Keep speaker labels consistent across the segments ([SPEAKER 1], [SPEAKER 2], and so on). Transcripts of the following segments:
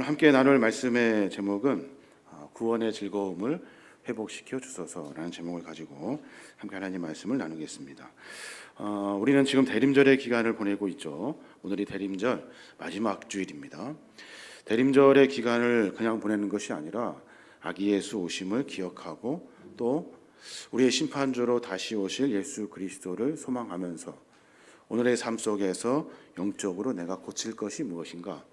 [SPEAKER 1] 오늘 함께 나눌 말씀의 제목은 구원의 즐거움을 회복시켜 주소서라는 제목을 가지고 함께 하나님 말씀을 나누겠습니다. 우리는 지금 대림절의 기간을 보내고 있죠. 오늘이 대림절 마지막 주일입니다. 대림절의 기간을 그냥 보내는 것이 아니라 아기 예수 오심을 기억하고 또 우리의 심판주로 다시 오실 예수 그리스도를 소망하면서 오늘의 삶 속에서 영적으로 내가 고칠 것이 무엇인가,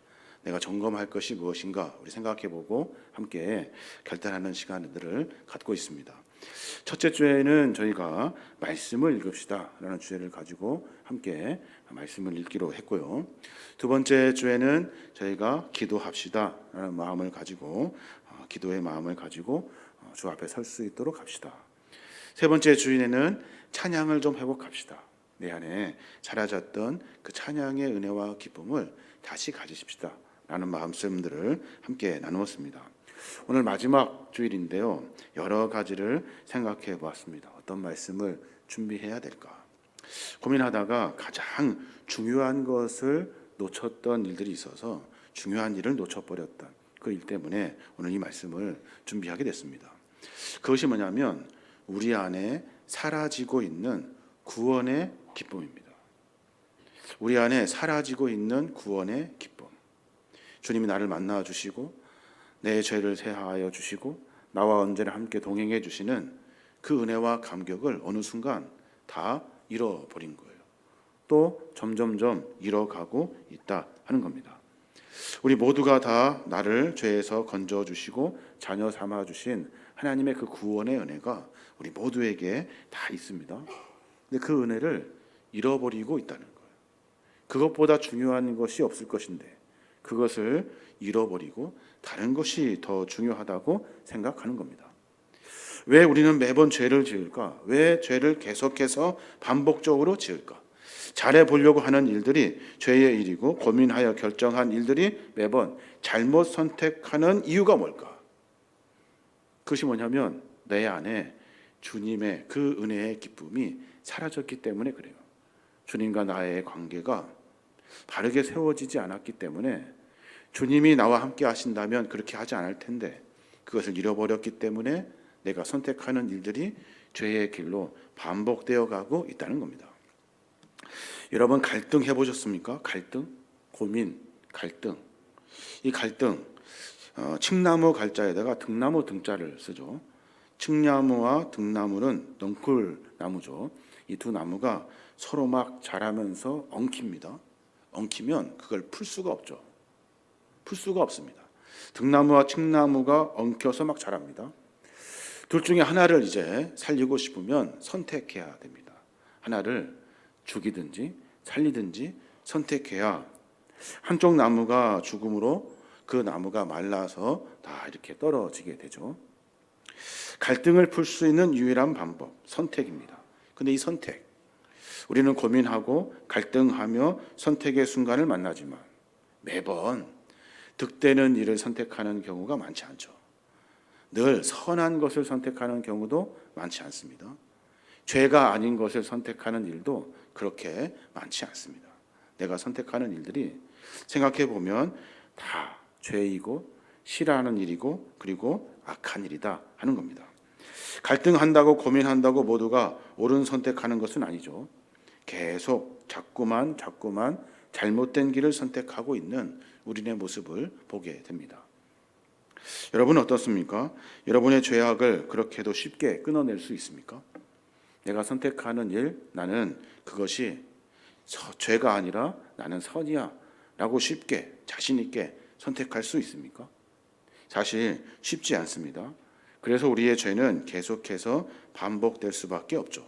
[SPEAKER 1] 내가 점검할 것이 무엇인가 우리 생각해보고 함께 결단하는 시간들을 갖고 있습니다. 첫째 주에는 저희가 말씀을 읽읍시다 라는 주제를 가지고 함께 말씀을 읽기로 했고요. 두 번째 주에는 저희가 기도합시다 라는 마음을 가지고 기도의 마음을 가지고 주 앞에 설 수 있도록 합시다. 세 번째 주에는 찬양을 좀 회복합시다. 내 안에 사라졌던 그 찬양의 은혜와 기쁨을 다시 가지십시다 라는 말씀들을 함께 나누었습니다. 오늘 마지막 주일인데요, 여러 가지를 생각해 보았습니다. 어떤 말씀을 준비해야 될까 고민하다가 가장 중요한 것을 놓쳤던 일들이 있어서 중요한 일을 놓쳐버렸던 그 일 때문에 오늘 이 말씀을 준비하게 됐습니다. 그것이 뭐냐면 우리 안에 사라지고 있는 구원의 기쁨입니다. 우리 안에 사라지고 있는 구원의 기쁨. 주님이 나를 만나 주시고 내 죄를 사하여 주시고 나와 언제나 함께 동행해 주시는 그 은혜와 감격을 어느 순간 다 잃어버린 거예요. 또 점점점 잃어가고 있다 하는 겁니다. 우리 모두가 다 나를 죄에서 건져 주시고 자녀 삼아 주신 하나님의 그 구원의 은혜가 우리 모두에게 다 있습니다. 근데 그 은혜를 잃어버리고 있다는 거예요. 그것보다 중요한 것이 없을 것인데 그것을 잃어버리고 다른 것이 더 중요하다고 생각하는 겁니다. 왜 우리는 매번 죄를 지을까? 왜 죄를 계속해서 반복적으로 지을까? 잘해보려고 하는 일들이 죄의 일이고 고민하여 결정한 일들이 매번 잘못 선택하는 이유가 뭘까? 그것이 뭐냐면 내 안에 주님의 그 은혜의 기쁨이 사라졌기 때문에 그래요. 주님과 나의 관계가 바르게 세워지지 않았기 때문에 주님이 나와 함께 하신다면 그렇게 하지 않을 텐데 그것을 잃어버렸기 때문에 내가 선택하는 일들이 죄의 길로 반복되어 가고 있다는 겁니다. 여러분 갈등 해보셨습니까? 갈등, 고민, 갈등. 이 갈등, 칡나무 갈자에다가 등나무 등자를 쓰죠. 칡나무와 등나무는 넝쿨나무죠. 이 두 나무가 서로 막 자라면서 엉킵니다. 엉키면 그걸 풀 수가 없죠. 풀 수가 없습니다. 등나무와 칡나무가 엉켜서 막 자랍니다. 둘 중에 하나를 이제 살리고 싶으면 선택해야 됩니다. 하나를 죽이든지 살리든지 선택해야 한쪽 나무가 죽음으로 그 나무가 말라서 다 이렇게 떨어지게 되죠. 갈등을 풀 수 있는 유일한 방법, 선택입니다. 근데 이 선택, 우리는 고민하고 갈등하며 선택의 순간을 만나지만 매번 득되는 일을 선택하는 경우가 많지 않죠. 늘 선한 것을 선택하는 경우도 많지 않습니다. 죄가 아닌 것을 선택하는 일도 그렇게 많지 않습니다. 내가 선택하는 일들이 생각해 보면 다 죄이고 싫어하는 일이고 그리고 악한 일이다 하는 겁니다. 갈등한다고 고민한다고 모두가 옳은 선택하는 것은 아니죠. 계속 자꾸만 잘못된 길을 선택하고 있는 우리의 모습을 보게 됩니다. 여러분 어떻습니까? 여러분의 죄악을 그렇게도 쉽게 끊어낼 수 있습니까? 내가 선택하는 일, 나는 그것이 죄가 아니라 나는 선이야 라고 쉽게 자신 있게 선택할 수 있습니까? 사실 쉽지 않습니다. 그래서 우리의 죄는 계속해서 반복될 수밖에 없죠.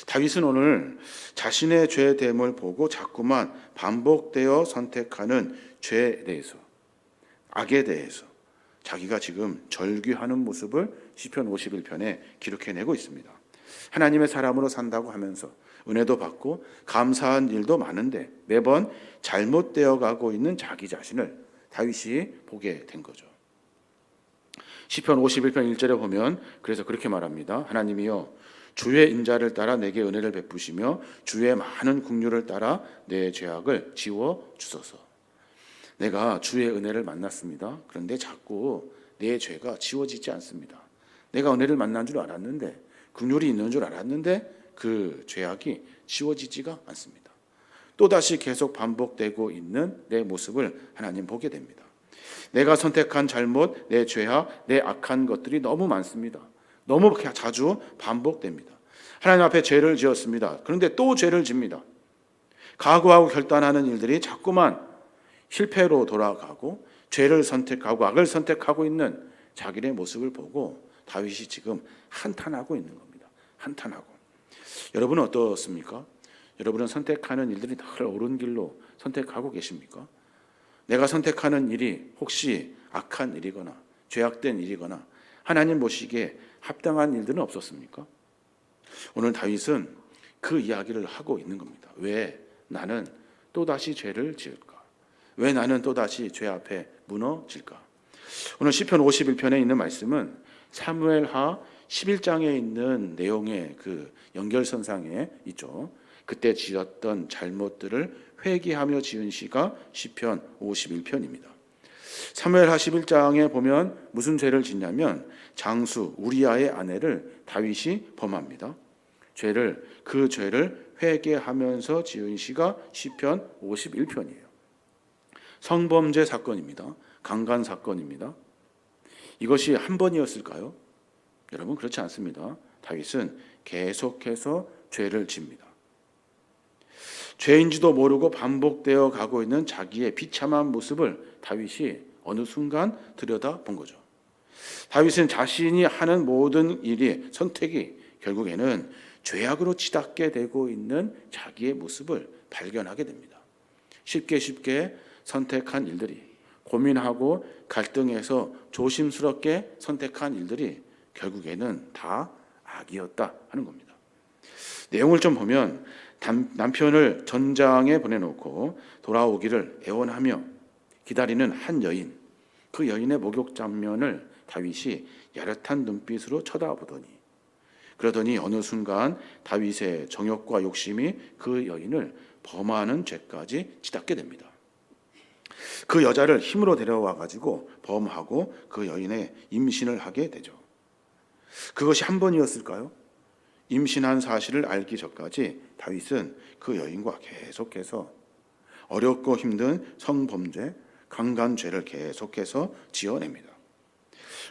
[SPEAKER 1] 다윗은 오늘 자신의 죄됨을 보고 자꾸만 반복되어 선택하는 죄에 대해서, 악에 대해서 자기가 지금 절규하는 모습을 시편 51편에 기록해내고 있습니다. 하나님의 사람으로 산다고 하면서 은혜도 받고 감사한 일도 많은데 매번 잘못되어 가고 있는 자기 자신을 다윗이 보게 된 거죠. 시편 51편 1절에 보면 그래서 그렇게 말합니다. 하나님이여 주의 인자를 따라 내게 은혜를 베푸시며 주의 많은 긍휼을 따라 내 죄악을 지워 주소서. 내가 주의 은혜를 만났습니다. 그런데 자꾸 내 죄가 지워지지 않습니다. 내가 은혜를 만난 줄 알았는데, 긍휼이 있는 줄 알았는데 그 죄악이 지워지지가 않습니다. 또다시 계속 반복되고 있는 내 모습을 하나님 보게 됩니다. 내가 선택한 잘못, 내 죄악, 내 악한 것들이 너무 많습니다. 너무 자주 반복됩니다. 하나님 앞에 죄를 지었습니다. 그런데 또 죄를 집니다. 각오하고 결단하는 일들이 자꾸만 실패로 돌아가고 죄를 선택하고 악을 선택하고 있는 자기의 모습을 보고 다윗이 지금 한탄하고 있는 겁니다. 한탄하고. 여러분은 어떻습니까? 여러분은 선택하는 일들이 늘 옳은 길로 선택하고 계십니까? 내가 선택하는 일이 혹시 악한 일이거나 죄악된 일이거나 하나님 보시기에 합당한 일들은 없었습니까? 오늘 다윗은 그 이야기를 하고 있는 겁니다. 왜 나는 또다시 죄를 지을까? 왜 나는 또다시 죄 앞에 무너질까? 오늘 시편 51편에 있는 말씀은 사무엘하 11장에 있는 내용의 그 연결선상에 있죠. 그때 지었던 잘못들을 회개하며 지은 시가 시편 51편입니다. 사무엘하 11장에 보면 무슨 죄를 짓냐면 장수 우리아의 아내를 다윗이 범합니다. 그 죄를 회개하면서 지은 시가 시편 51편이에요. 성범죄 사건입니다. 강간 사건입니다. 이것이 한 번이었을까요? 여러분 그렇지 않습니다. 다윗은 계속해서 죄를 집니다. 죄인지도 모르고 반복되어 가고 있는 자기의 비참한 모습을 다윗이 어느 순간 들여다본 거죠. 다윗은 자신이 하는 모든 일이 선택이 결국에는 죄악으로 치닫게 되고 있는 자기의 모습을 발견하게 됩니다. 쉽게 선택한 일들이, 고민하고 갈등해서 조심스럽게 선택한 일들이 결국에는 다 악이었다 하는 겁니다. 내용을 좀 보면 남편을 전장에 보내놓고 돌아오기를 애원하며 기다리는 한 여인, 그 여인의 목욕 장면을 다윗이 야릇한 눈빛으로 쳐다보더니, 그러더니 어느 순간 다윗의 정욕과 욕심이 그 여인을 범하는 죄까지 치닫게 됩니다. 그 여자를 힘으로 데려와 가지고 범하고 그 여인의 임신을 하게 되죠. 그것이 한 번이었을까요? 임신한 사실을 알기 전까지 다윗은 그 여인과 계속해서 어렵고 힘든 성범죄, 강간죄를 계속해서 지어냅니다.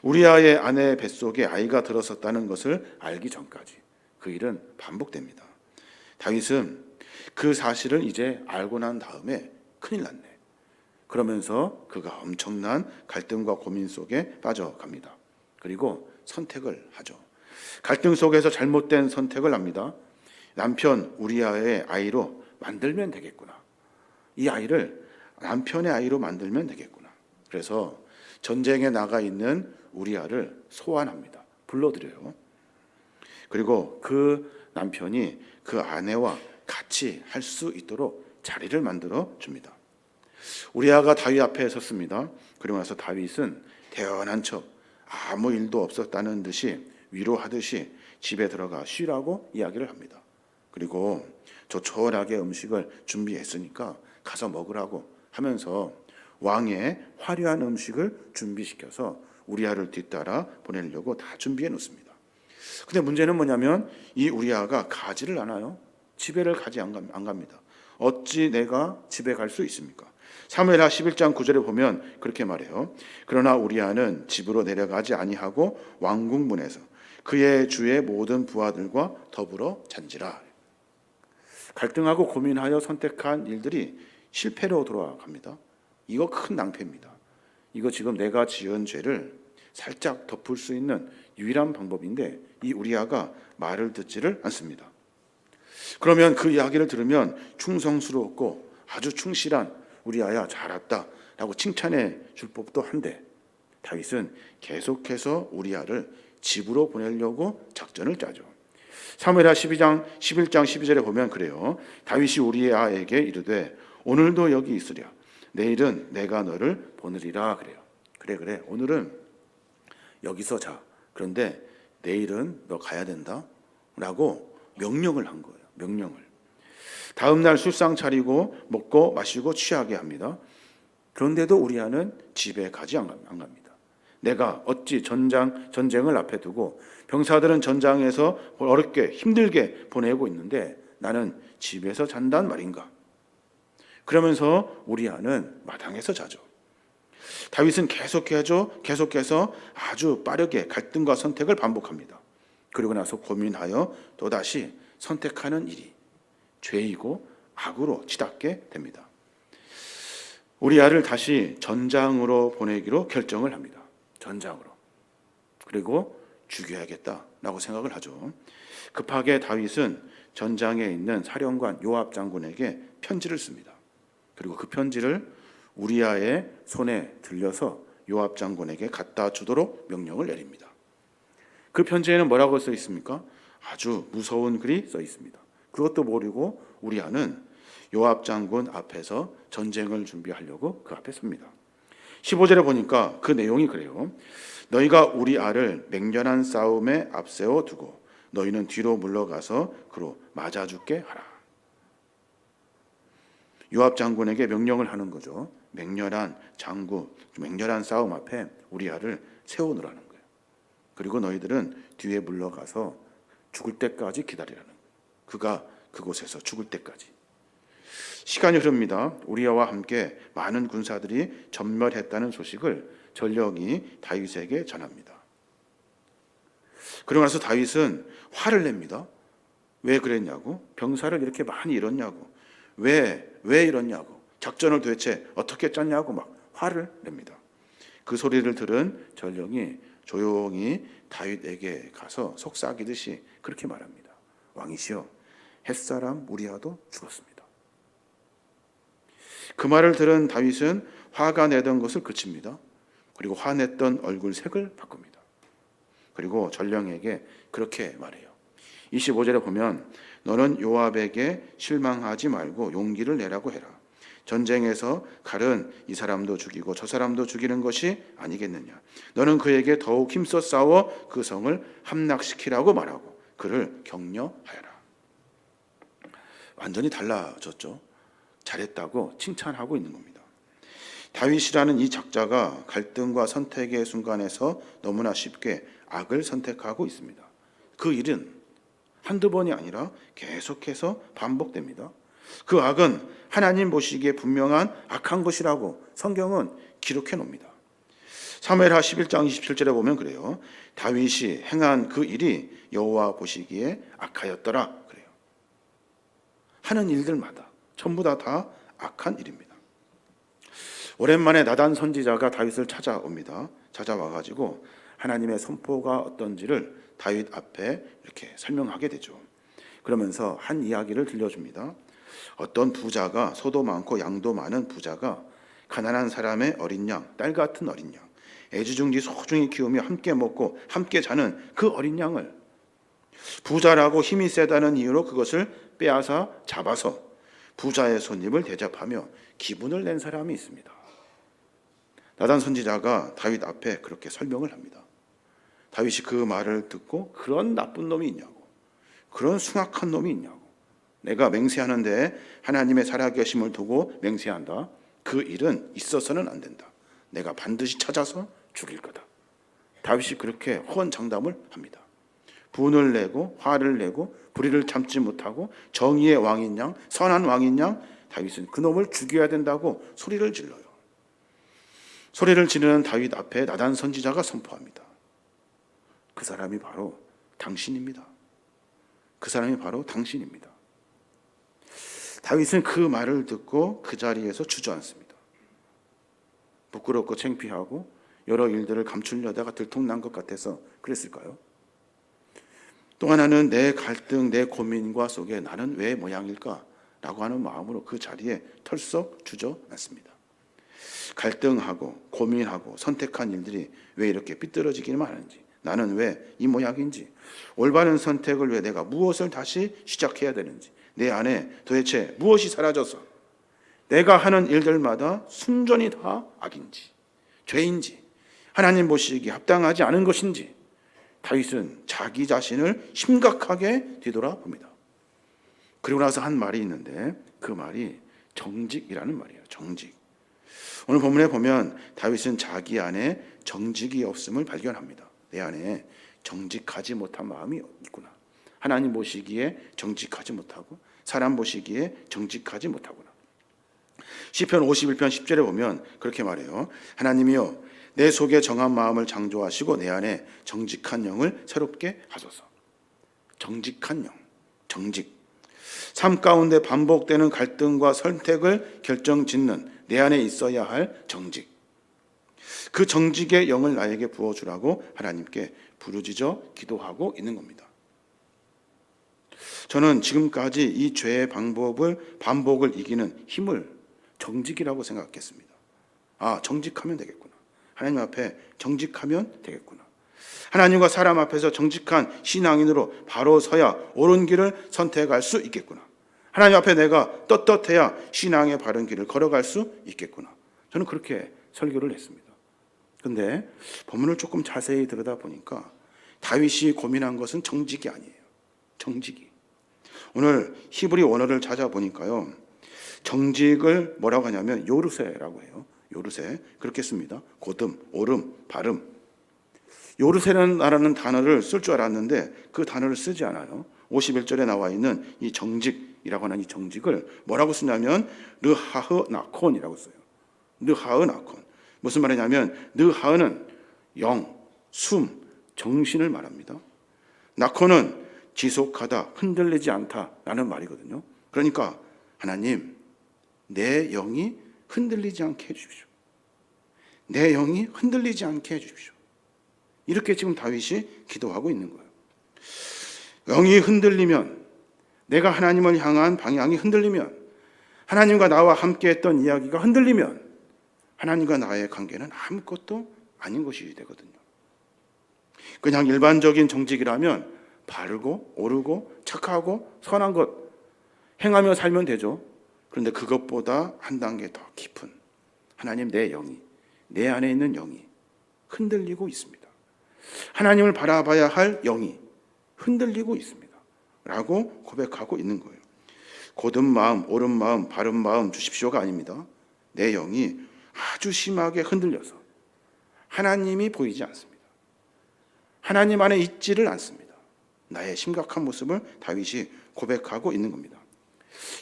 [SPEAKER 1] 우리아의 아내 뱃속에 아이가 들었었다는 것을 알기 전까지 그 일은 반복됩니다. 다윗은 그 사실을 이제 알고 난 다음에 큰일 났네. 그러면서 그가 엄청난 갈등과 고민 속에 빠져갑니다. 그리고 선택을 하죠. 갈등 속에서 잘못된 선택을 합니다. 남편 우리아의 아이로 만들면 되겠구나. 이 아이를 남편의 아이로 만들면 되겠구나. 그래서 전쟁에 나가 있는 우리아를 소환합니다. 불러들여요. 그리고 그 남편이 그 아내와 같이 할 수 있도록 자리를 만들어 줍니다. 우리아가 다윗 앞에 섰습니다. 그리고 나서 다윗은 태연한 척 아무 일도 없었다는 듯이 위로하듯이 집에 들어가 쉬라고 이야기를 합니다. 그리고 조촐하게 음식을 준비했으니까 가서 먹으라고 하면서 왕의 화려한 음식을 준비시켜서 우리아를 뒤따라 보내려고 다 준비해 놓습니다. 근데 문제는 뭐냐면 이 우리아가 가지를 않아요. 집에를 가지 안 갑니다. 어찌 내가 집에 갈 수 있습니까? 사무엘하 11장 9절에 보면 그렇게 말해요. 그러나 우리아는 집으로 내려가지 아니하고 왕궁문에서 그의 주의 모든 부하들과 더불어 잔지라. 갈등하고 고민하여 선택한 일들이 실패로 돌아갑니다. 이거 큰 낭패입니다. 이거 지금 내가 지은 죄를 살짝 덮을 수 있는 유일한 방법인데 이 우리아가 말을 듣지를 않습니다. 그러면 그 이야기를 들으면 충성스럽고 아주 충실한 우리아야 잘했다 라고 칭찬해 줄 법도 한데 다윗은 계속해서 우리아를 집으로 보내려고 작전을 짜죠. 사무엘하 11장 12절에 보면 그래요. 다윗이 우리아에게 이르되 오늘도 여기 있으랴. 내일은 내가 너를 보내리라 그래요. 그래 오늘은 여기서 자. 그런데 내일은 너 가야 된다 라고 명령을 한 거예요. 명령을. 다음 날 술상 차리고 먹고 마시고 취하게 합니다. 그런데도 우리아는 집에 가지 안 갑니다. 내가 어찌 전쟁을 앞에 두고 병사들은 전장에서 어렵게 힘들게 보내고 있는데 나는 집에서 잔단 말인가? 그러면서 우리아는 마당에서 자죠. 다윗은 계속해서 아주 빠르게 갈등과 선택을 반복합니다. 그리고 나서 고민하여 또다시 선택하는 일이 죄이고 악으로 치닫게 됩니다. 우리아를 다시 전장으로 보내기로 결정을 합니다. 전장으로. 그리고 죽여야겠다라고 생각을 하죠. 급하게 다윗은 전장에 있는 사령관 요압 장군에게 편지를 씁니다. 그리고 그 편지를 우리아의 손에 들려서 요압 장군에게 갖다 주도록 명령을 내립니다. 그 편지에는 뭐라고 써 있습니까? 아주 무서운 글이 써 있습니다. 그것도 모르고 우리아는 요압 장군 앞에서 전쟁을 준비하려고 그 앞에 섭니다. 15절에 보니까 그 내용이 그래요. 너희가 우리아를 맹렬한 싸움에 앞세워 두고 너희는 뒤로 물러가서 그로 맞아 죽게 하라. 요압 장군에게 명령을 하는 거죠. 맹렬한 싸움 앞에 우리아를 세워놓으라는 거예요. 그리고 너희들은 뒤에 물러가서 죽을 때까지 기다리라는 거예요. 그가 그곳에서 죽을 때까지. 시간이 흐릅니다. 우리아와 함께 많은 군사들이 전멸했다는 소식을 전령이 다윗에게 전합니다. 그러고 나서 다윗은 화를 냅니다. 왜 그랬냐고? 병사를 이렇게 많이 잃었냐고? 왜 이러냐고? 작전을 도대체 어떻게 짰냐고 막 화를 냅니다. 그 소리를 들은 전령이 조용히 다윗에게 가서 속삭이듯이 그렇게 말합니다. 왕이시여, 햇사람 우리아도 죽었습니다. 그 말을 들은 다윗은 화가 내던 것을 그칩니다. 그리고 화냈던 얼굴 색을 바꿉니다. 그리고 전령에게 그렇게 말해요. 25절에 보면 너는 요압에게 실망하지 말고 용기를 내라고 해라. 전쟁에서 칼은 이 사람도 죽이고 저 사람도 죽이는 것이 아니겠느냐. 너는 그에게 더욱 힘써 싸워 그 성을 함락시키라고 말하고 그를 격려하여라. 완전히 달라졌죠. 잘했다고 칭찬하고 있는 겁니다. 다윗이라는 이 작자가 갈등과 선택의 순간에서 너무나 쉽게 악을 선택하고 있습니다. 그 일은 한두 번이 아니라 계속해서 반복됩니다. 그 악은 하나님 보시기에 분명한 악한 것이라고 성경은 기록해 놓습니다. 사무엘하 11장 27절에 보면 그래요. 다윗이 행한 그 일이 여호와 보시기에 악하였더라 그래요. 하는 일들마다 전부 다 악한 일입니다. 오랜만에 나단 선지자가 다윗을 찾아옵니다. 찾아와가지고 하나님의 선포가 어떤지를 다윗 앞에 이렇게 설명하게 되죠. 그러면서 한 이야기를 들려줍니다. 어떤 부자가, 소도 많고 양도 많은 부자가 가난한 사람의 어린 양, 딸 같은 어린 양, 애지중지 소중히 키우며 함께 먹고 함께 자는 그 어린 양을 부자라고 힘이 세다는 이유로 그것을 빼앗아 잡아서 부자의 손님을 대접하며 기분을 낸 사람이 있습니다. 나단 선지자가 다윗 앞에 그렇게 설명을 합니다. 다윗이 그 말을 듣고 그런 나쁜 놈이 있냐고, 그런 숭악한 놈이 있냐고, 내가 맹세하는데 하나님의 살아계심을 두고 맹세한다. 그 일은 있어서는 안 된다. 내가 반드시 찾아서 죽일 거다. 다윗이 그렇게 호언장담을 합니다. 분을 내고 화를 내고 불의를 참지 못하고 정의의 왕인 양, 선한 왕인 양 다윗은 그놈을 죽여야 된다고 소리를 질러요. 소리를 지르는 다윗 앞에 나단 선지자가 선포합니다. 그 사람이 바로 당신입니다. 그 사람이 바로 당신입니다. 다윗은 그 말을 듣고 그 자리에서 주저앉습니다. 부끄럽고 창피하고 여러 일들을 감추려다가 들통난 것 같아서 그랬을까요? 또 하나는 내 갈등, 내 고민과 속에 나는 왜 모양일까? 라고 하는 마음으로 그 자리에 털썩 주저앉습니다. 갈등하고 고민하고 선택한 일들이 왜 이렇게 삐뚤어지기만 하는지, 나는 왜 이 모양인지, 올바른 선택을 위해 내가 무엇을 다시 시작해야 되는지, 내 안에 도대체 무엇이 사라져서 내가 하는 일들마다 순전히 다 악인지, 죄인지, 하나님 보시기에 합당하지 않은 것인지 다윗은 자기 자신을 심각하게 뒤돌아봅니다. 그리고 나서 한 말이 있는데 그 말이 정직이라는 말이에요. 정직. 오늘 본문에 보면 다윗은 자기 안에 정직이 없음을 발견합니다. 내 안에 정직하지 못한 마음이 있구나. 하나님 보시기에 정직하지 못하고 사람 보시기에 정직하지 못하구나. 시편 51편 10절에 보면 그렇게 말해요. 하나님이여 내 속에 정한 마음을 창조하시고 내 안에 정직한 영을 새롭게 하소서. 정직한 영, 정직. 삶 가운데 반복되는 갈등과 선택을 결정짓는 내 안에 있어야 할 정직. 그 정직의 영을 나에게 부어주라고 하나님께 부르짖어 기도하고 있는 겁니다. 저는 지금까지 이 죄의 반복을 이기는 힘을 정직이라고 생각했습니다. 정직하면 되겠구나. 하나님 앞에 정직하면 되겠구나. 하나님과 사람 앞에서 정직한 신앙인으로 바로 서야 옳은 길을 선택할 수 있겠구나. 하나님 앞에 내가 떳떳해야 신앙의 바른 길을 걸어갈 수 있겠구나. 저는 그렇게 설교를 했습니다. 그런데 본문을 조금 자세히 들여다보니까 다윗이 고민한 것은 정직이 아니에요. 정직이. 오늘 히브리 원어를 찾아보니까요. 정직을 뭐라고 하냐면 요르세라고 해요. 요르세. 그렇게 씁니다. 고듬, 오름, 발음. 요르세라는 단어를 쓸 줄 알았는데 그 단어를 쓰지 않아요. 51절에 나와 있는 이 정직이라고 하는 이 정직을 뭐라고 쓰냐면 르하흐 나콘이라고 써요. 르하흐 나콘. 무슨 말이냐면 르하흐는 영, 숨, 정신을 말합니다. 나콘은 지속하다, 흔들리지 않다라는 말이거든요. 그러니까 하나님, 내 영이 흔들리지 않게 해주십시오. 내 영이 흔들리지 않게 해주십시오. 이렇게 지금 다윗이 기도하고 있는 거예요. 영이 흔들리면, 내가 하나님을 향한 방향이 흔들리면, 하나님과 나와 함께했던 이야기가 흔들리면 하나님과 나의 관계는 아무것도 아닌 것이 되거든요. 그냥 일반적인 정직이라면 바르고 옳고 착하고 선한 것 행하며 살면 되죠. 그런데 그것보다 한 단계 더 깊은 하나님, 내 영이, 내 안에 있는 영이 흔들리고 있습니다. 하나님을 바라봐야 할 영이 흔들리고 있습니다. 라고 고백하고 있는 거예요. 고든 마음, 옳은 마음, 바른 마음 주십시오가 아닙니다. 내 영이 아주 심하게 흔들려서 하나님이 보이지 않습니다. 하나님 안에 있지를 않습니다. 나의 심각한 모습을 다윗이 고백하고 있는 겁니다.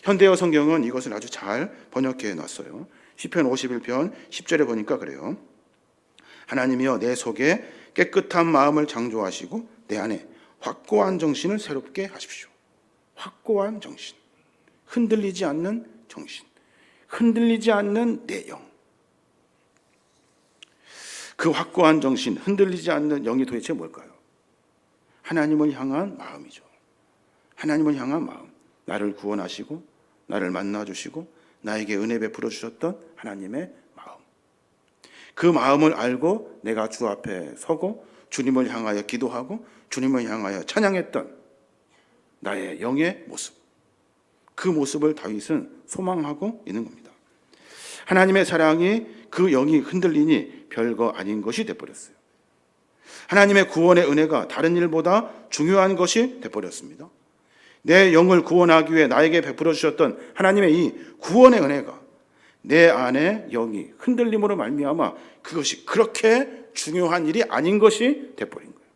[SPEAKER 1] 현대어 성경은 이것을 아주 잘 번역해 놨어요. 시편 51편 10절에 보니까 그래요. 하나님이여 내 속에 깨끗한 마음을 창조하시고 내 안에 확고한 정신을 새롭게 하십시오. 확고한 정신, 흔들리지 않는 정신, 흔들리지 않는 내 영. 그 확고한 정신, 흔들리지 않는 영이 도대체 뭘까요? 하나님을 향한 마음이죠. 하나님을 향한 마음. 나를 구원하시고 나를 만나주시고 나에게 은혜 베풀어 주셨던 하나님의 마음. 그 마음을 알고 내가 주 앞에 서고 주님을 향하여 기도하고 주님을 향하여 찬양했던 나의 영의 모습. 그 모습을 다윗은 소망하고 있는 겁니다. 하나님의 사랑이 그 영이 흔들리니 별거 아닌 것이 돼버렸어요. 하나님의 구원의 은혜가 다른 일보다 중요한 것이 돼버렸습니다. 내 영을 구원하기 위해 나에게 베풀어 주셨던 하나님의 이 구원의 은혜가 내 안에 영이 흔들림으로 말미암아 그것이 그렇게 중요한 일이 아닌 것이 돼버린 거예요.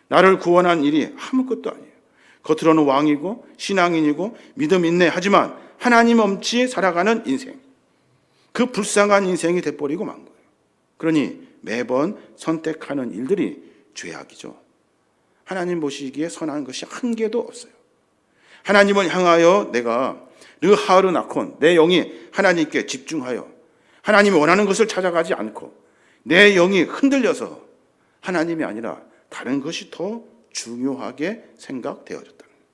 [SPEAKER 1] 나를 구원한 일이 아무것도 아니에요. 겉으로는 왕이고 신앙인이고 믿음 있네 하지만 하나님 없이 살아가는 인생, 그 불쌍한 인생이 돼버리고 만 거예요. 그러니 매번 선택하는 일들이 죄악이죠. 하나님 보시기에 선한 것이 한 개도 없어요. 하나님을 향하여 내가 르하르 나콘, 내 영이 하나님께 집중하여 하나님이 원하는 것을 찾아가지 않고 내 영이 흔들려서 하나님이 아니라 다른 것이 더 중요하게 생각되어졌다는 거예요.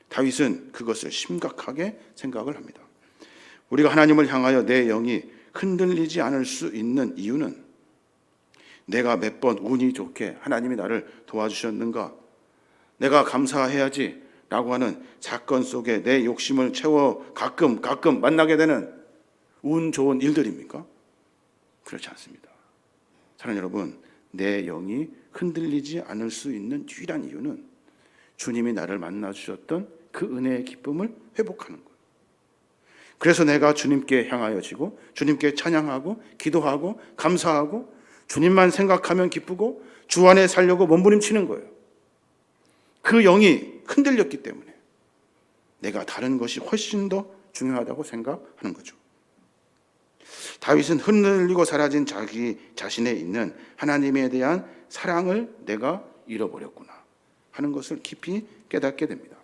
[SPEAKER 1] 다윗은 그것을 심각하게 생각을 합니다. 우리가 하나님을 향하여 내 영이 흔들리지 않을 수 있는 이유는 내가 몇 번 운이 좋게 하나님이 나를 도와주셨는가, 내가 감사해야지 라고 하는 사건 속에 내 욕심을 채워 가끔 만나게 되는 운 좋은 일들입니까? 그렇지 않습니다. 사랑하는 여러분, 내 영이 흔들리지 않을 수 있는 유일한 이유는 주님이 나를 만나주셨던 그 은혜의 기쁨을 회복하는 거예요. 그래서 내가 주님께 향하여지고 주님께 찬양하고 기도하고 감사하고 주님만 생각하면 기쁘고 주 안에 살려고 몸부림치는 거예요. 그 영이 흔들렸기 때문에 내가 다른 것이 훨씬 더 중요하다고 생각하는 거죠. 다윗은 흔들리고 사라진 자기 자신에 있는 하나님에 대한 사랑을 내가 잃어버렸구나 하는 것을 깊이 깨닫게 됩니다.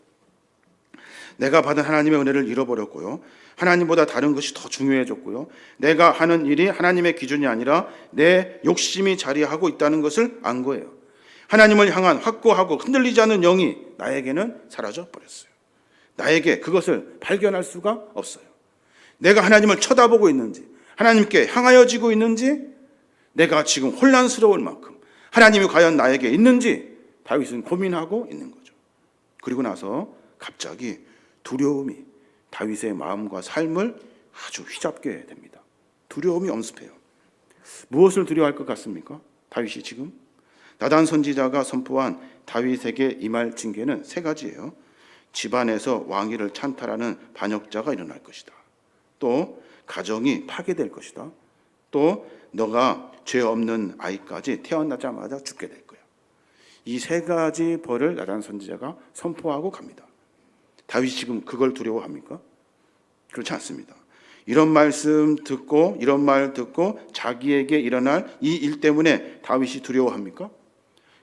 [SPEAKER 1] 내가 받은 하나님의 은혜를 잃어버렸고요. 하나님보다 다른 것이 더 중요해졌고요. 내가 하는 일이 하나님의 기준이 아니라 내 욕심이 자리하고 있다는 것을 안 거예요. 하나님을 향한 확고하고 흔들리지 않는 영이 나에게는 사라져 버렸어요. 나에게 그것을 발견할 수가 없어요. 내가 하나님을 쳐다보고 있는지, 하나님께 향하여지고 있는지, 내가 지금 혼란스러울 만큼 하나님이 과연 나에게 있는지 다윗은 고민하고 있는 거죠. 그리고 나서 갑자기 두려움이 다윗의 마음과 삶을 아주 휘잡게 됩니다. 두려움이 엄습해요. 무엇을 두려워할 것 같습니까? 다윗이 지금 나단 선지자가 선포한 다윗에게 임할 징계는 세 가지예요. 집안에서 왕위를 찬탈하는 반역자가 일어날 것이다. 또 가정이 파괴될 것이다. 또 너가 죄 없는 아이까지 태어나자마자 죽게 될 거야. 이 세 가지 벌을 나단 선지자가 선포하고 갑니다. 다윗이 지금 그걸 두려워합니까? 그렇지 않습니다. 이런 말씀 듣고 이런 말 듣고 자기에게 일어날 이 일 때문에 다윗이 두려워합니까?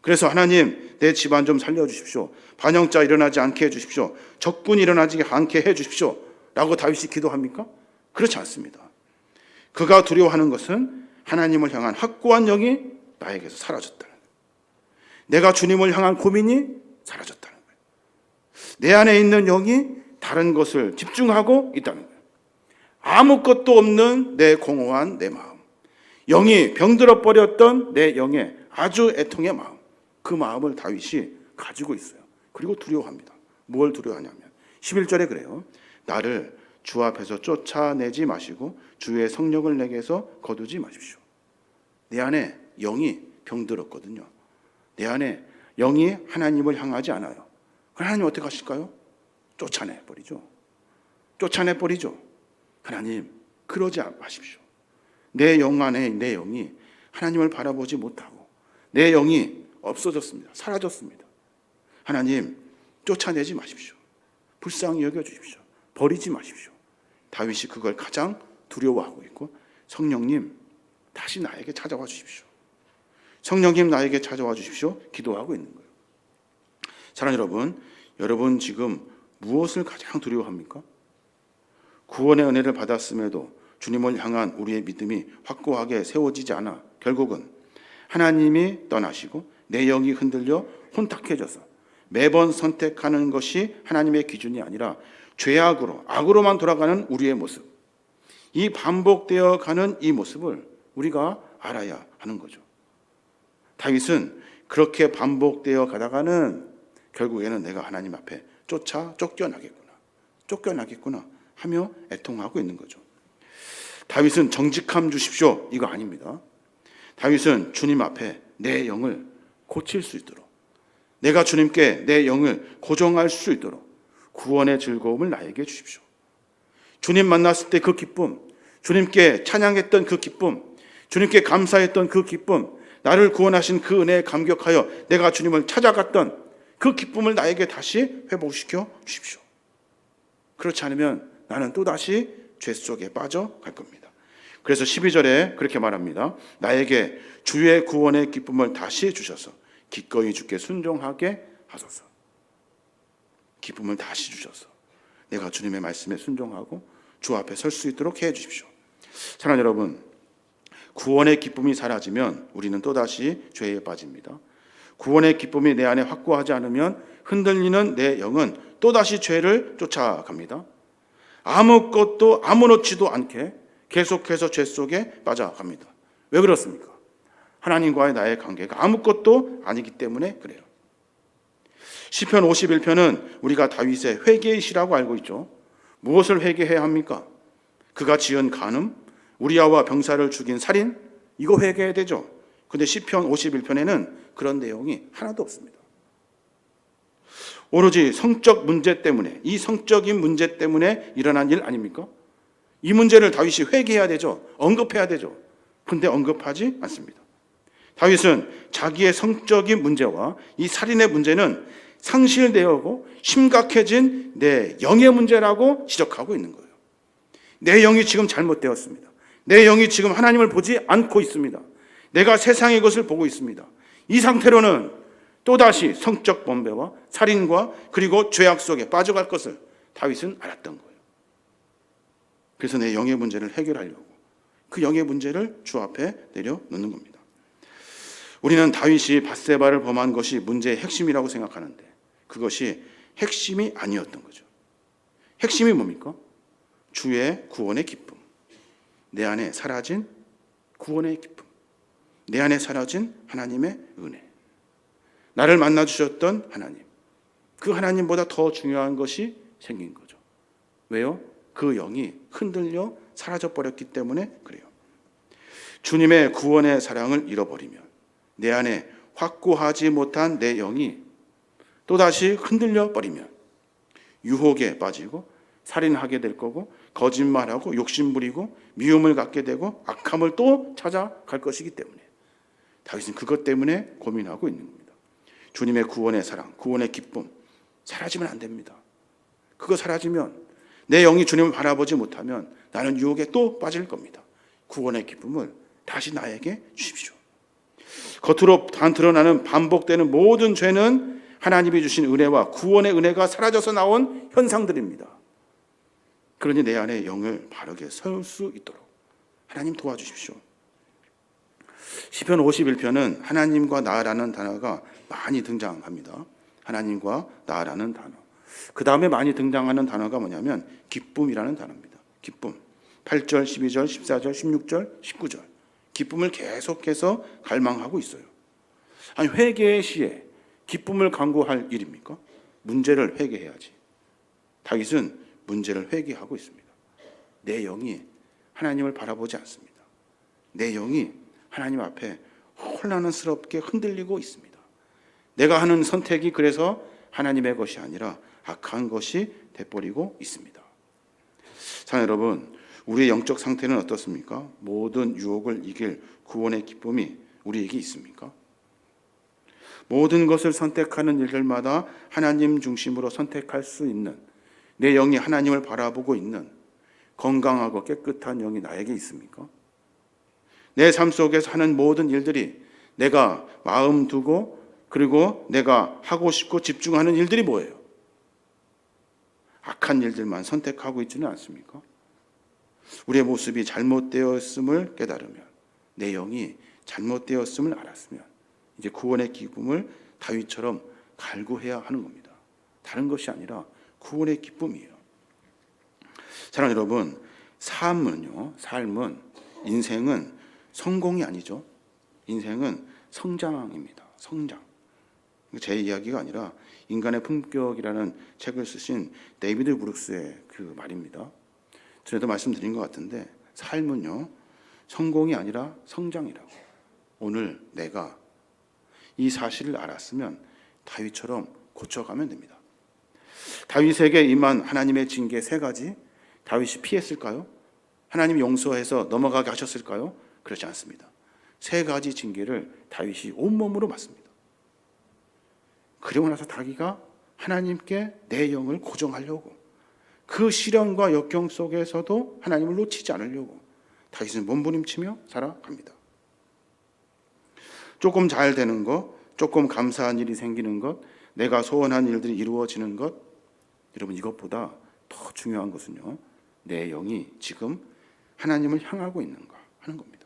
[SPEAKER 1] 그래서 하나님 내 집안 좀 살려주십시오. 반역자 일어나지 않게 해주십시오. 적군이 일어나지 않게 해주십시오. 라고 다윗이 기도합니까? 그렇지 않습니다. 그가 두려워하는 것은 하나님을 향한 확고한 영이 나에게서 사라졌다는 거예요. 내가 주님을 향한 고민이 사라졌다는 거예요. 내 안에 있는 영이 다른 것을 집중하고 있다는 거예요. 아무것도 없는 내 공허한 내 마음, 영이 병들어 버렸던 내 영의 아주 애통의 마음, 그 마음을 다윗이 가지고 있어요. 그리고 두려워합니다. 뭘 두려워하냐면 11절에 그래요. 나를 주 앞에서 쫓아내지 마시고 주의 성령을 내게서 거두지 마십시오. 내 안에 영이 병들었거든요. 내 안에 영이 하나님을 향하지 않아요. 그럼 하나님 어떻게 하실까요? 쫓아내버리죠. 쫓아내버리죠. 하나님 그러지 마십시오. 내 영 안에 내 영이 하나님을 바라보지 못하고 내 영이 없어졌습니다. 사라졌습니다. 하나님 쫓아내지 마십시오. 불쌍히 여겨주십시오. 버리지 마십시오. 다윗이 그걸 가장 두려워하고 있고 성령님 다시 나에게 찾아와 주십시오. 성령님 나에게 찾아와 주십시오. 기도하고 있는 거예요. 사랑하는 여러분, 여러분 지금 무엇을 가장 두려워합니까? 구원의 은혜를 받았음에도 주님을 향한 우리의 믿음이 확고하게 세워지지 않아 결국은 하나님이 떠나시고 내 영이 흔들려 혼탁해져서 매번 선택하는 것이 하나님의 기준이 아니라 죄악으로 악으로만 돌아가는 우리의 모습, 이 반복되어 가는 이 모습을 우리가 알아야 하는 거죠. 다윗은 그렇게 반복되어 가다가는 결국에는 내가 하나님 앞에 쫓겨나겠구나 하며 애통하고 있는 거죠. 다윗은 정직함 주십시오 이거 아닙니다. 다윗은 주님 앞에 내 영을 고칠 수 있도록, 내가 주님께 내 영을 고정할 수 있도록 구원의 즐거움을 나에게 주십시오. 주님 만났을 때 그 기쁨, 주님께 찬양했던 그 기쁨, 주님께 감사했던 그 기쁨, 나를 구원하신 그 은혜에 감격하여 내가 주님을 찾아갔던 그 기쁨을 나에게 다시 회복시켜 주십시오. 그렇지 않으면 나는 또다시 죄 속에 빠져갈 겁니다. 그래서 12절에 그렇게 말합니다. 나에게 주의 구원의 기쁨을 다시 주셔서 기꺼이 주께 순종하게 하소서. 기쁨을 다시 주셔서 내가 주님의 말씀에 순종하고 주 앞에 설 수 있도록 해 주십시오. 사랑하는 여러분, 구원의 기쁨이 사라지면 우리는 또다시 죄에 빠집니다. 구원의 기쁨이 내 안에 확고하지 않으면 흔들리는 내 영은 또다시 죄를 쫓아갑니다. 아무것도 아무렇지도 않게 계속해서 죄 속에 빠져갑니다. 왜 그렇습니까? 하나님과의 나의 관계가 아무것도 아니기 때문에 그래요. 시편 51편은 우리가 다윗의 회개의 시라고 알고 있죠. 무엇을 회개해야 합니까? 그가 지은 간음, 우리아와 병사를 죽인 살인, 이거 회개해야 되죠. 근데 시편 51편에는 그런 내용이 하나도 없습니다. 오로지 성적 문제 때문에, 이 성적인 문제 때문에 일어난 일 아닙니까? 이 문제를 다윗이 회개해야 되죠. 언급해야 되죠. 근데 언급하지 않습니다. 다윗은 자기의 성적인 문제와 이 살인의 문제는 상실되었고 심각해진 내 영의 문제라고 지적하고 있는 거예요. 내 영이 지금 잘못되었습니다. 내 영이 지금 하나님을 보지 않고 있습니다. 내가 세상의 것을 보고 있습니다. 이 상태로는 또다시 성적 범죄와 살인과 그리고 죄악 속에 빠져갈 것을 다윗은 알았던 거예요. 그래서 내 영의 문제를 해결하려고 그 영의 문제를 주 앞에 내려놓는 겁니다. 우리는 다윗이 밧세바를 범한 것이 문제의 핵심이라고 생각하는데 그것이 핵심이 아니었던 거죠. 핵심이 뭡니까? 주의 구원의 기쁨. 내 안에 사라진 구원의 기쁨. 내 안에 사라진 하나님의 은혜. 나를 만나주셨던 하나님. 그 하나님보다 더 중요한 것이 생긴 거죠. 왜요? 그 영이 흔들려 사라져버렸기 때문에 그래요. 주님의 구원의 사랑을 잃어버리면 내 안에 확고하지 못한 내 영이 또다시 흔들려 버리면 유혹에 빠지고 살인하게 될 거고 거짓말하고 욕심부리고 미움을 갖게 되고 악함을 또 찾아갈 것이기 때문에 다윗은 그것 때문에 고민하고 있는 겁니다. 주님의 구원의 사랑, 구원의 기쁨 사라지면 안 됩니다. 그거 사라지면 내 영이 주님을 바라보지 못하면 나는 유혹에 또 빠질 겁니다. 구원의 기쁨을 다시 나에게 주십시오. 겉으로 드러나는 반복되는 모든 죄는 하나님이 주신 은혜와 구원의 은혜가 사라져서 나온 현상들입니다. 그러니 내 안에 영을 바르게 세울 수 있도록 하나님 도와주십시오. 시편 51편은 하나님과 나라는 단어가 많이 등장합니다. 하나님과 나라는 단어. 그 다음에 많이 등장하는 단어가 뭐냐면 기쁨이라는 단어입니다. 기쁨. 8절, 12절, 14절, 16절, 19절. 기쁨을 계속해서 갈망하고 있어요. 아니 회개의 시에 기쁨을 강구할 일입니까? 문제를 회개해야지. 다윗은 문제를 회개하고 있습니다. 내 영이 하나님을 바라보지 않습니다. 내 영이 하나님 앞에 혼란스럽게 흔들리고 있습니다. 내가 하는 선택이 그래서 하나님의 것이 아니라 악한 것이 돼버리고 있습니다. 사랑하는 여러분, 우리의 영적 상태는 어떻습니까? 모든 유혹을 이길 구원의 기쁨이 우리에게 있습니까? 모든 것을 선택하는 일들마다 하나님 중심으로 선택할 수 있는 내 영이 하나님을 바라보고 있는 건강하고 깨끗한 영이 나에게 있습니까? 내 삶 속에서 하는 모든 일들이 내가 마음 두고 그리고 내가 하고 싶고 집중하는 일들이 뭐예요? 악한 일들만 선택하고 있지는 않습니까? 우리의 모습이 잘못되었음을 깨달으면 내 영이 잘못되었음을 알았으면 이제 구원의 기쁨을 다윗처럼 갈구해야 하는 겁니다. 다른 것이 아니라 구원의 기쁨이에요. 사랑하는 여러분, 삶은 인생은 성공이 아니죠. 인생은 성장입니다. 성장. 제 이야기가 아니라 인간의 품격이라는 책을 쓰신 데이비드 브룩스의 그 말입니다. 전에도 말씀드린 것 같은데 삶은요 성공이 아니라 성장이라고. 오늘 내가 이 사실을 알았으면 다윗처럼 고쳐가면 됩니다. 다윗에게 임한 하나님의 징계 3가지 다윗이 피했을까요? 하나님 용서해서 넘어가게 하셨을까요? 그렇지 않습니다. 3가지 징계를 다윗이 온몸으로 맞습니다. 그리고 나서 자기가 하나님께 내 영을 고정하려고 그 시련과 역경 속에서도 하나님을 놓치지 않으려고 다윗은 몸부림치며 살아갑니다. 조금 잘 되는 것, 조금 감사한 일이 생기는 것, 내가 소원한 일들이 이루어지는 것, 여러분 이것보다 더 중요한 것은요 내 영이 지금 하나님을 향하고 있는가 하는 겁니다.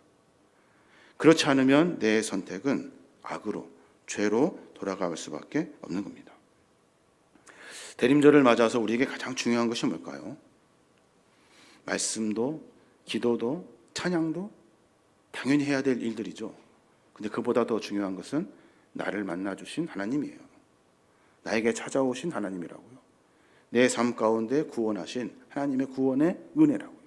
[SPEAKER 1] 그렇지 않으면 내 선택은 악으로, 죄로 돌아갈 수밖에 없는 겁니다. 대림절을 맞아서 우리에게 가장 중요한 것이 뭘까요? 말씀도, 기도도, 찬양도 당연히 해야 될 일들이죠. 근데 그보다 더 중요한 것은 나를 만나주신 하나님이에요. 나에게 찾아오신 하나님이라고요. 내 삶 가운데 구원하신 하나님의 구원의 은혜라고요.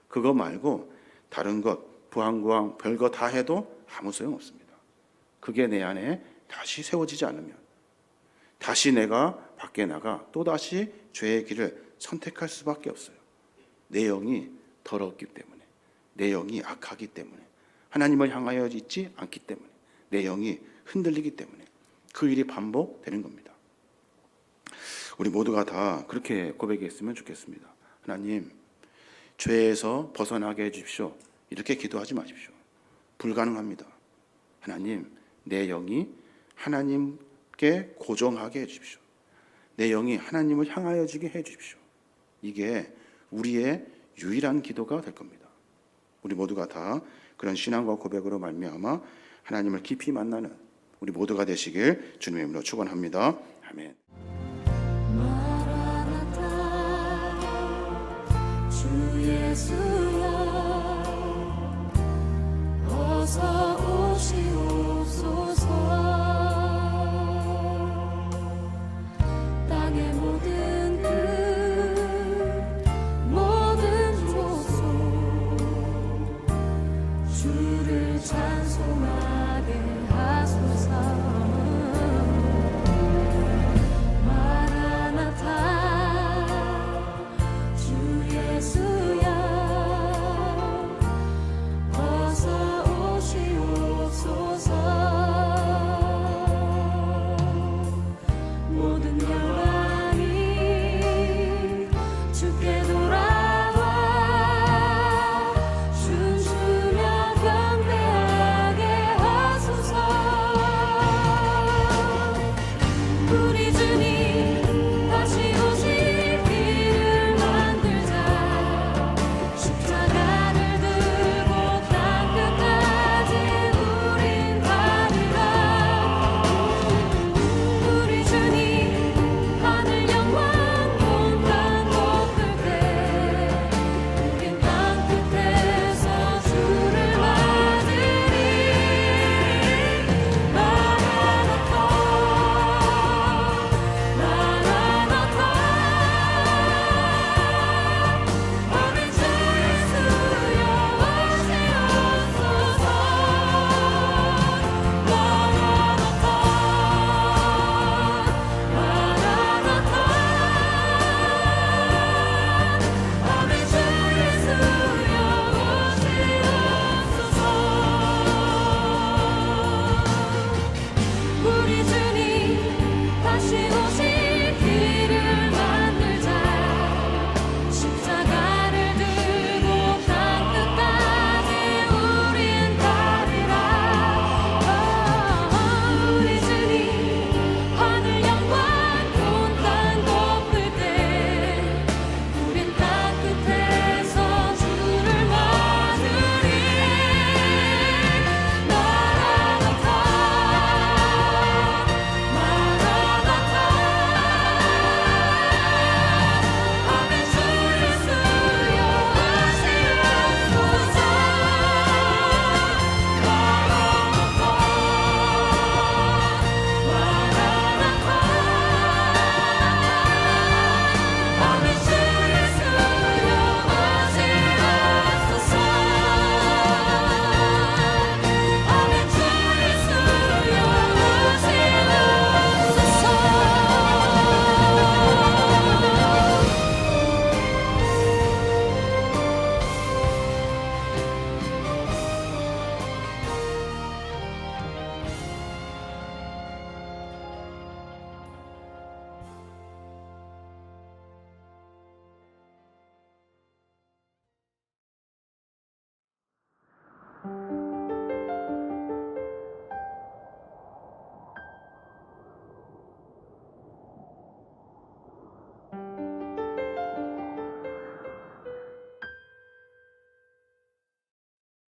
[SPEAKER 1] 그거 말고 다른 것, 부항구항 별거 다 해도 아무 소용없습니다. 그게 내 안에 다시 세워지지 않으면 다시 내가 밖에 나가 또다시 죄의 길을 선택할 수밖에 없어요. 내 영이 더럽기 때문에, 내 영이 악하기 때문에, 하나님을 향하여 있지 않기 때문에, 내 영이 흔들리기 때문에 그 일이 반복되는 겁니다. 우리 모두가 다 그렇게 고백했으면 좋겠습니다. 하나님, 죄에서 벗어나게 해주십시오. 이렇게 기도하지 마십시오. 불가능합니다. 하나님, 내 영이 하나님께 고정하게 해주십시오. 내 영이 하나님을 향하여지게 해주십시오. 이게 우리의 유일한 기도가 될 겁니다. 우리 모두가 다 그런 신앙과 고백으로 말미암아 하나님을 깊이 만나는 우리 모두가 되시길 주님의 이름으로 축원합니다. 아멘.
[SPEAKER 2] 마라나타 주 예수